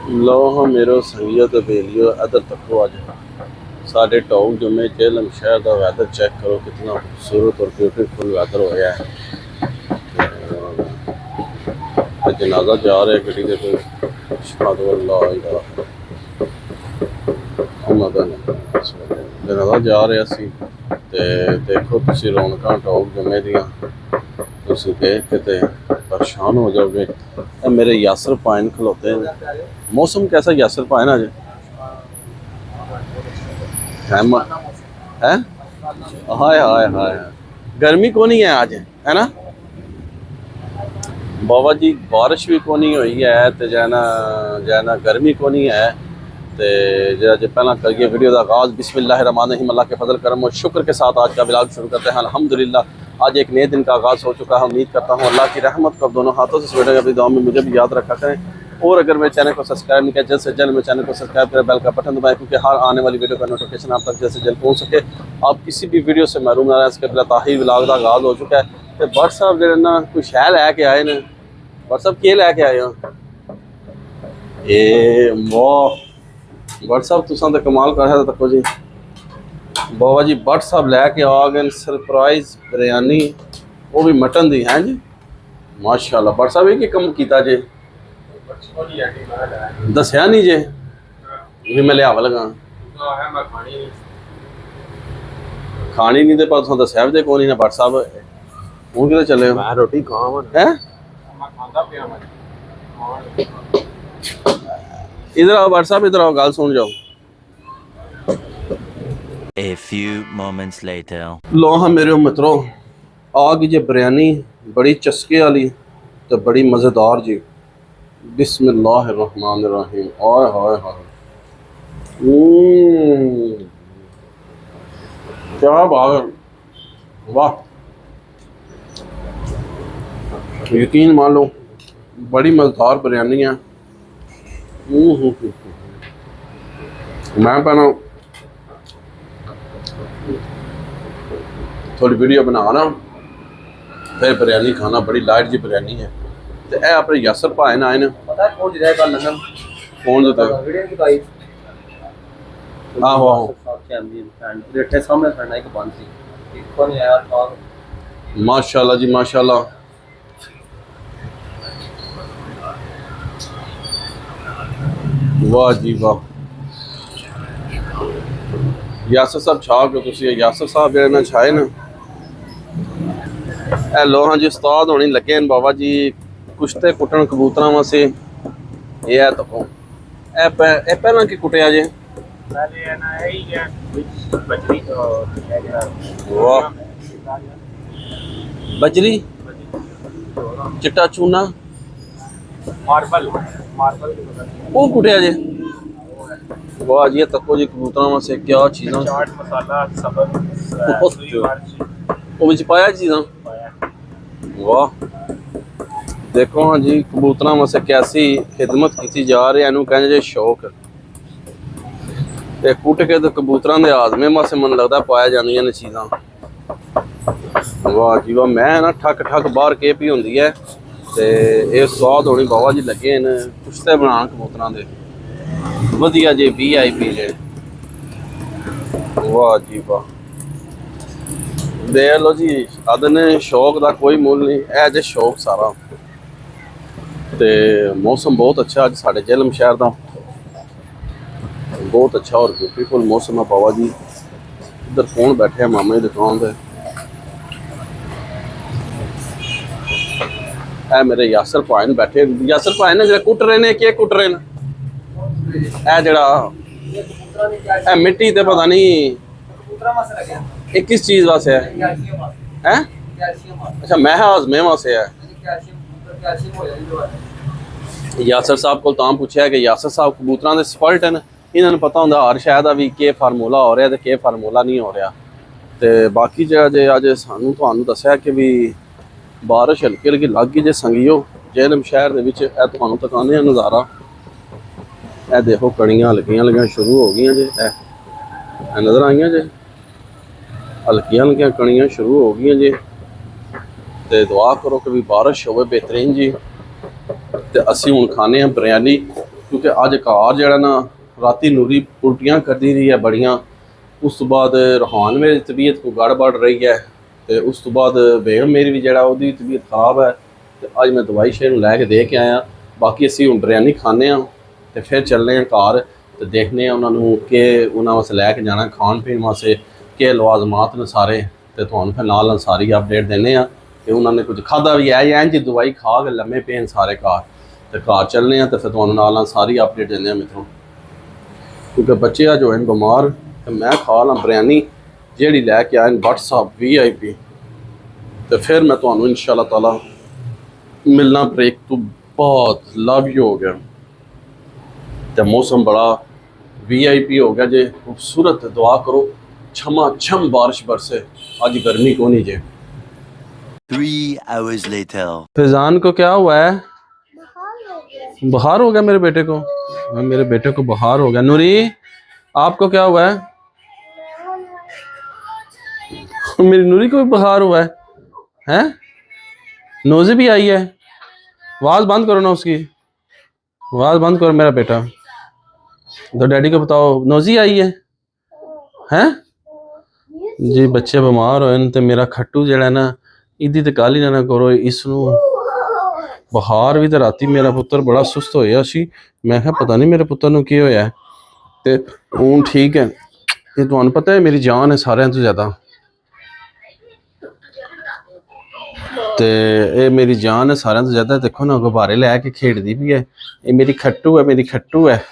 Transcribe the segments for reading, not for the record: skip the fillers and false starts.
लो हाँ मेरो संगियो तो बेलियो अदर तको अज साढ़े टाउन जुम्मे जेलम शहर का वैदर चेक करो कितना खूबसूरत और ब्यूटीफुल वैदर होया है। जनाजा जा रहा है गड्डी के कोई जनाजा जा रहे असी ते देखो तुसी रौनकां टाउन जुम्मे दियां तुसी देख के ते परेशान हो जाओगे। मेरे यासर पाइन खलोते हैं। मौसम कैसा यासर पाइन आज है? है हाय हाय हाय गर्मी को नहीं है आज है ना बाबा जी, बारिश भी को नहीं हुई है तो जाना गर्मी को नहीं है। तो जरा जो पहला करिए वीडियो का आगाज़ बिस्मिल्लाहिर्रहमानिर्रहीम, अल्लाह के फजल करम और शुक्र के साथ आज का व्लॉग शुरू करते हैं। अल्हम्दुलिल्लाह आज एक नए दिन का आगाज़ हो चुका है। उम्मीद करता हूँ अल्लाह की रहमत को दोनों हाथों से स्वेटर अपनी दुआ में मुझे भी याद रखा करें। और अगर मेरे चैनल को सब्सक्राइब नहीं किया जल्द से जल्द मेरे चैनल को सब्सक्राइब करें, बेल का बटन दबाएं क्योंकि हर आने वाली वीडियो का नोटिफिकेशन आप तक जल्द से जल्द पहुँच सके। आप किसी भी वीडियो से महरूम ना रहें। इसके बिला ताही व्लॉग का आगाज़ हो चुका है। तो व्हाट्सअप जो ना कोई शह लैके आए ने, व्हाट्सअप के लैके आए हो ये व्हाट्सअप तुसा तो कमाल कर तको जी बाबा जी। व्हाट्सअप लैके आ गए सरप्राइज बिरयानी, वो भी मटन दी है जी माशाल्लाह। व्हाट्सअप एक ही कम किया जे दसिया नहीं जे भी मैं लिया लगा खानी नहीं तो पर तुम दसिया भी कौन ना व्हाट्सअप हूँ कि चले मैं रोटी खावा है। इधर आओ व्हाट्सअप, इधर आओ गल सुन जाओ। A few moments later. लो हाँ मेरे मित्रों आ गई जी बिरयानी, बड़ी चस्के वाली तो बड़ी मज़ेदार जी। बिस्मिल्लाहिर्रहमानिर्रहीम। आय हाय हाय क्या बात, वाह यकीन मान लो बड़ी मज़ेदार बिरयानी है। मैं पहना थोड़ी वीडियो बनाना फिर बिरयानी खाना, बड़ी लाइट जी बिरयानी है। तो यह अपने यासर भाई ने आए ने पता है कौन जिहा कल लंघन कौन देता वीडियो की भाई आहो आहो बैठे सामने खड़ना एक बंद सी कौन आया था माशाल्लाह जी माशाल्लाह। वाह जी वाह यासर साहब छा के तुसी यासर साहब जेड़े ना छाए ना ए लो हाँ जी उस्ताद होने लगे हैं बाबा जी कुश्ते कुटन कबूतर वास्ते। ये है तो ए पहला की कुटिया जे वाह बजरी चिट्टा चूना मार्बल वो कुटिया जे वाह जी तको जी कबूतर वास्ते क्या चीज़ा चाट मसाला सबर वो विच पाया चीज़ा वाह। देखो हाँ जी कबूतर वास्ते कैसी खिदमत की जा रही है, इनू कहने जे शौक ते कुट के तो कबूतर के आजमे वास्ते मन लगता पाया जानियां ने चीज़ा। वाह जी वाह मैं ना ठक ठक बाहर के पी होंगी है तो ये स्वाद होनी बाबा जी लगे न कुश्ते बना कबूतर के वधिया जे VIP जे। वाह जी वाह देख लो जी आदने शौक का कोई मुल नहीं, है जे शौक सारा। तो मौसम बहुत अच्छा अज साढ़े जेलम शहर का बहुत अच्छा और ब्यूटीफुल मौसम है बाबा जी। इधर कौन बैठे है मामा की दुकान पर है मेरे यासर भाई बैठे। यासर भाई ने जरा कुट रहे ने क्या कुट रहे जरा मिट्टी ते पता नहीं किस चीज वास्ते है अच्छा मैं हाजमे वास्ते है। यासर साहब को पूछा कि यासर साहब कबूतर के एक्सपर्ट हैं, इन्होंने पता होंगे हर शह का भी के फार्मूला हो रहा है तो फार्मूला नहीं हो रहा। तो बाकी जो अज सानू तुहानू दस्या कि भी बारिश हल्की हल्की लग गई जे संगियो जेलम शहर के दिखाने नज़ारा। ए देखो कड़ियाँ हल्कियां हल्कियां शुरू हो गई जे नज़र आई जे हल्कियां हल्कियां कड़ियाँ शुरू हो गई जे। तो दुआ करो कि भी बारिश हो बेहतरीन जी। तो असी हुण खाने बिरयानी क्योंकि अज घर जरा ना राती नूरी उल्टियां करती रही है बड़ियां। उस तो बाद रूहान मेरी तबीयत को गड़बड़ रही है, तो उस तो बाद बेगम मेरी भी जरा वो तबीयत खराब है। तो अज मैं दवाई शेर लैके दे के आया। बाकी असी हूँ बिरयानी खाने तो फिर चलने घर तो देखने उन्होंने कि उन्होंने वास्ते लैके जाना खान पीन वास्ते के लवाजमात ने सारे। तो तुहानू फिर नाल सारी अपडेट देने कि उन्होंने कुछ खादा भी है या इंज दवाई खा के लम्मे पे हैं सारे घर। तो घर चलने तो फिर तुहानू नाल सारी अपडेट देने मित्रों, क्योंकि बच्चे जो हैं बीमार। तो मैं खा ला बिरयानी जी लैके आए WhatsApp VIP। तो फिर मैं तुहानू इंशाअल्लाह ताला मिलना ब्रेक तो बहुत लव यू हो गया। तो मौसम बड़ा VIP हो गया जे, खूबसूरत। दुआ करो छमा छम बारिश बरसे, आज गर्मी को नहीं जे। 3 hours later. फैजान को क्या हुआ है? बुखार हो गया मेरे बेटे को। मेरे बेटे को बुखार हो गया। नूरी आपको क्या हुआ है? मेरी नूरी को भी बुखार हुआ है हैं? नोज़े भी आई है। आवाज़ बंद करो ना उसकी, आवाज़ बंद करो मेरा बेटा। तो डैडी को बताओ नोज़ी आई है हैं? जी बच्चे बीमार होए तो मेरा खट्टू जड़ा ना इदी तो गल ही ना करो। इसनू बुखार भी तो राती मेरा पुत्र बड़ा सुस्त होया सी। मैं कहा पता नहीं मेरे पुत्र नू की होया है, ते हूँ ठीक है। ये तुहानू पता है मेरी जान है सारिਆਂ तो ज़्यादा। तो ये मेरी जान है सारिਆਂ तो ज़्यादा। देखो ना गुब्बारे लैके खेड़दी भी है। ये मेरी खट्टू है, मेरी खट्टू है।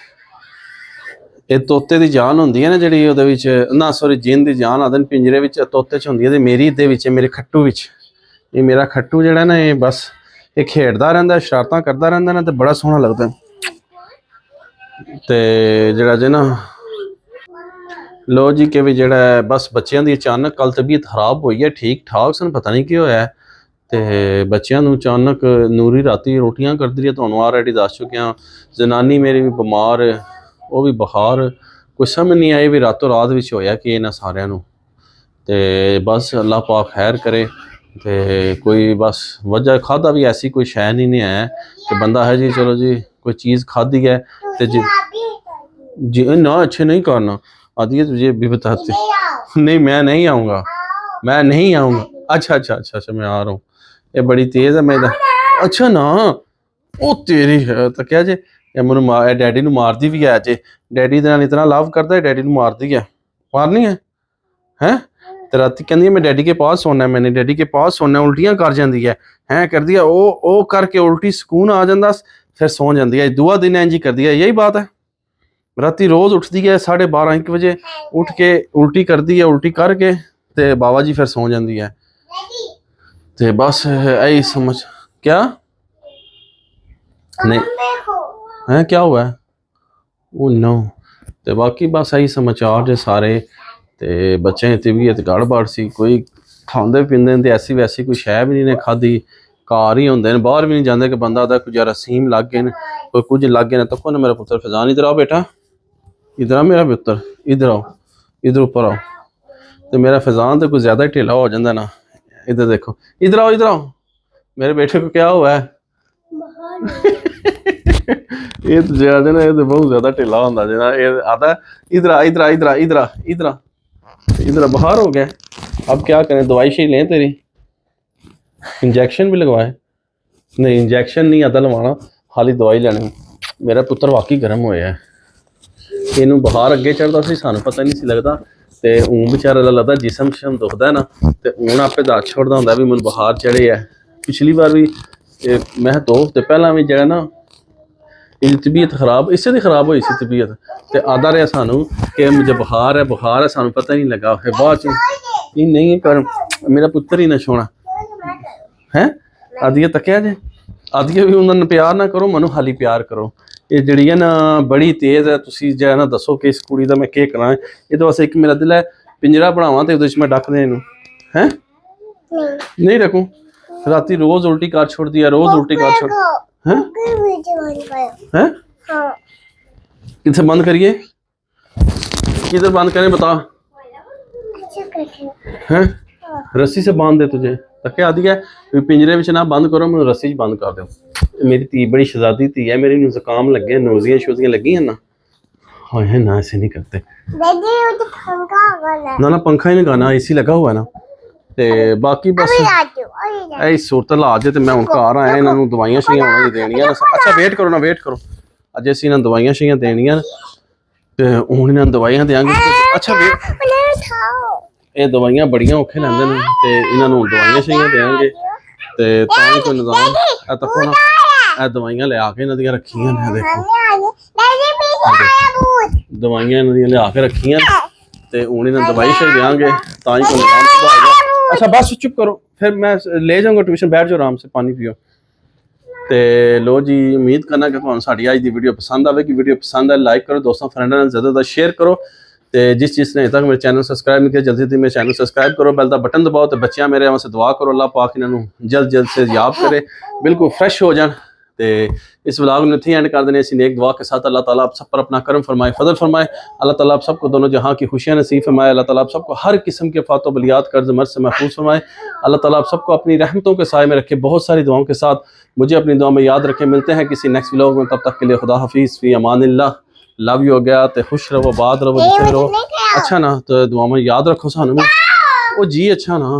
ये तोते की जान होंदी है ना जिहड़ी उहदे विच, ना सॉरी जिन की जान आदन पिंजरे विच तोते च होंदी है, ते मेरी इहदे विच मेरे खट्टू विच। ये मेरा खट्टू जिहड़ा ना ये बस ये खेड़दा रहिंदा, शरारतां करदा रहिंदा ना, तो बड़ा सोहना लगदा। ते जिहड़ा जे ना लो जी के भी जिहड़ा है बस बच्चों की अचानक कल तबीयत खराब हुई है। ठीक ठाक सन, पता नहीं की होया है। तो बच्चों नू अचानक नूरी राती रोटियां करदी रही, तुहानू ऑलरेडी दस चुकिया। जनानी मेरी भी बीमार, वो भी बुखार। कोई समझ नहीं आई भी रातों रात विच होया कि इन्हां सारिਆਂ नू। ते बस अल्लाह पाक खैर करे। तो कोई बस वजह खादा भी ऐसी कोई शै नहीं है कि बंदा है जी चलो जी कोई चीज़ खादी है तो जी ना अच्छे नहीं करना आदि है तुझे भी बताते। नहीं मैं नहीं आऊँगा, मैं नहीं आऊँगा। अच्छा अच्छा अच्छा अच्छा मैं आ रहा हूँ। ये बड़ी तेज़ है मैं अच्छा ना ओ तेरी है तो क्या जे मैं मार डैडी नू मारदी भी है जे। डैडी दे नाल इतना लव करता है, डैडी नू मारदी है। मारनी है हैं? तो राती कहती है मैं डैडी के पास सोना है, मैंने डैडी के पास सोना है। उल्टियां कर जाती है हैं कर दिया ओ करके उल्टी सुकून आ जाता, फिर सो जाती है। दूआ दिन इंज ही कर दिया। यही बात है। राती रोज़ उठती है 12:30 1 बजे उठ के उल्टी करती है, उल्टी करके तो बाबा जी फिर सो जाती है। तो बस यही समझ क्या नहीं है क्या हुआ है ओ नो। तो बाकी बस यही समाचार जो सारे। तो बच्चों की तबीयत गड़बड़ सी, कोई खाते पींदे तो ऐसी वैसी कोई शै भी नहीं खाधी। घर ही होंगे, बाहर भी नहीं जाते कि बंदा आता कुछ रसीम लग गए कोई कुछ लग गए। तको ना मेरा पुत्र फैजान इधर आओ बेटा, इधर आओ मेरा पुत्र, इधर आओ, इधर ऊपर आओ। तो मेरा फैजान तो कुछ ज़्यादा ही ढीला हो जाता ना। इधर देखो, इधर आओ, इधर आओ। मेरे बेटे को क्या हुआ है? ये तो ज्यादा ना, ये तो बहुत ज्यादा ढीला होता जो ना। ये आता इधर आ, इधर आ, इधर आ, इधर आ, इधर आ, इधर बाहर हो गया। अब क्या करें? दवाई शी लें तेरी? इंजेक्शन भी लगवाए? नहीं इंजेक्शन नहीं आता लवाना, खाली दवाई लेनी। मेरा पुत्र वाकई गर्म होया है। इनू बुखार अगे चढ़ता सी, सानू पता नहीं सी लगता। तो हूँ बेचारा लगता जिसम शिसम दुखता है ना, तो हूँ आपे दस छोड़ता होंगे भी मैं बुखार चढ़े है। पिछली बार भी मैं 2 हफ्ते पहला भी जो ना तबीयत खराब इससे दी खराब हुई सी तबीयत। तो आदा रहा सानू कि मुझे बुखार है, सानू पता ही नहीं लगा। फिर बाद च नहीं कर मेरा पुत्र ही ना छोड़ा है। आदिया तकिया जे आदिया भी उन्होंने प्यार ना करो, मनु खाली प्यार करो। ये जी है ना बड़ी तेज़ है। तुसी जो है ना दसो कि इस कुड़ी का मैं क्या करा। ये तो बस एक मेरा दिल है पिंजरा बनावा तो मैं डक दे इनू है नहीं रखूँ। राती रोज़ उल्टी कर छोड़ दिया, रोज़ उल्टी कर छोड़ हैं। किथे बंद करिए? किधर बंद करें बता? हैं रस्सी से बांध दे तुझे। तके आदि है पिंजरे में ना बंद करो, मैं रस्सी बंद कर दूँ। मेरी धी बड़ी शहजादी धी है मेरी, नूं जुकाम लगे, नोजियां शोजियां लगी हैं ना। हाँ ना ऐसे नहीं करते ना, ना पंखा ही नहीं लगाना, एसी लगा हुआ है ना। ते बाकी बस ਇਹ ਸੂਰਤ ਹਾਲਾਤ ਜੇ ਤੇ ਮੈਂ ਹੁਣ ਘਰ ਆਇਆ, ਇਹਨਾਂ ਨੂੰ ਦਵਾਈਆਂ ਸ਼ੀਆਂ ਉਹਨਾਂ ਦੀ ਦੇਣੀਆਂ ਨੇ। ਅੱਛਾ ਵੇਟ ਕਰੋ ਨਾ, ਵੇਟ ਕਰੋ, ਅੱਜ ਅਸੀਂ ਇਹਨਾਂ ਨੂੰ ਦਵਾਈਆਂ ਸ਼ੀਆਂ ਦੇਣੀਆਂ ਨੇ ਤੇ ਹੁਣ ਇਹਨਾਂ ਨੂੰ ਦਵਾਈਆਂ ਦੇਾਂਗੇ। ਅੱਛਾ ਇਹ ਦਵਾਈਆਂ ਬੜੀਆਂ ਔਖੇ ਲੈਂਦੇ ਨੇ ਤੇ ਇਹਨਾਂ ਨੂੰ ਦਵਾਈਆਂ ਸ਼ੀਆਂ ਦੇਾਂਗੇ ਤੇ ਤਾਂ ਹੀ ਕੋਈ ਨਿਜ਼ਾਮ। ਇਹ ਤੱਕੋ ਨਾ, ਇਹ ਦਵਾਈਆਂ ਲਿਆ ਕੇ ਇਹਨਾਂ ਦੀਆਂ ਰੱਖੀਆਂ ਨੇ, ਦੇਖੋ ਦਵਾਈਆਂ ਇਹਨਾਂ ਦੀਆਂ ਲਿਆ ਕੇ ਰੱਖੀਆਂ ਤੇ ਹੁਣ ਇਹਨਾਂ ਨੂੰ ਦਵਾਈ ਸ਼ਾਈ ਦੇਾਂਗੇ ਤਾਂ ਹੀ ਕੋਈ ਨਿਜ਼ਾਮ ਸੁਧਾਰੇਗਾ। अच्छा बस चुप करो, फिर मैं ले जाऊंगा ट्यूशन, बैठ जाओ आराम से, पानी पियो। तो लो जी, उम्मीद करना कि तुहानू साडी अज दी वीडियो पसंद आएगी। वीडियो पसंद आए लाइक करो, दोस्तों फ्रेंडों नाल ज़्यादा शेयर करो। तो जिस चीज़ ने अजे तक मेरे चैनल सब्सक्राइब नहीं किया, जल्दी से मेरे चैनल सब्सक्राइब करो, बेल का बटन दबाओ। तो बच्चियां मेरे वास्ते दुआ करो, अल्लाह पाक इन्हों जल्द से याद करे, बिल्कुल फ्रैश हो जाए। तो इस व्लॉग में इत्थे एंड कर देने इसी नेक दुआ के साथ। अल्लाह ताला आप सब पर अपना करम फरमाए, फजल फरमाए। अल्लाह ताला आप सबको दोनों जहां की खुशियां नसीब फरमाए। अल्लाह ताला आप सबको हर किस्म के फातो बलियात कर्ज मर्ज से महफूज फरमाए। अल्लाह ताला आप सबको अपनी रहमतों के साए में रखे। बहुत सारी दुआओं के साथ मुझे अपनी दुआ में याद रखें। मिलते हैं किसी नेक्स्ट व्लॉग में, तब तक के लिए खुदा हाफिज़, फी अमानिल्लाह। लव यू हो गया तो खुश रहो, बात रहो, जिसे रहो। अच्छा ना, तो दुआ में याद रखो सानू। ओ जी अच्छा ना।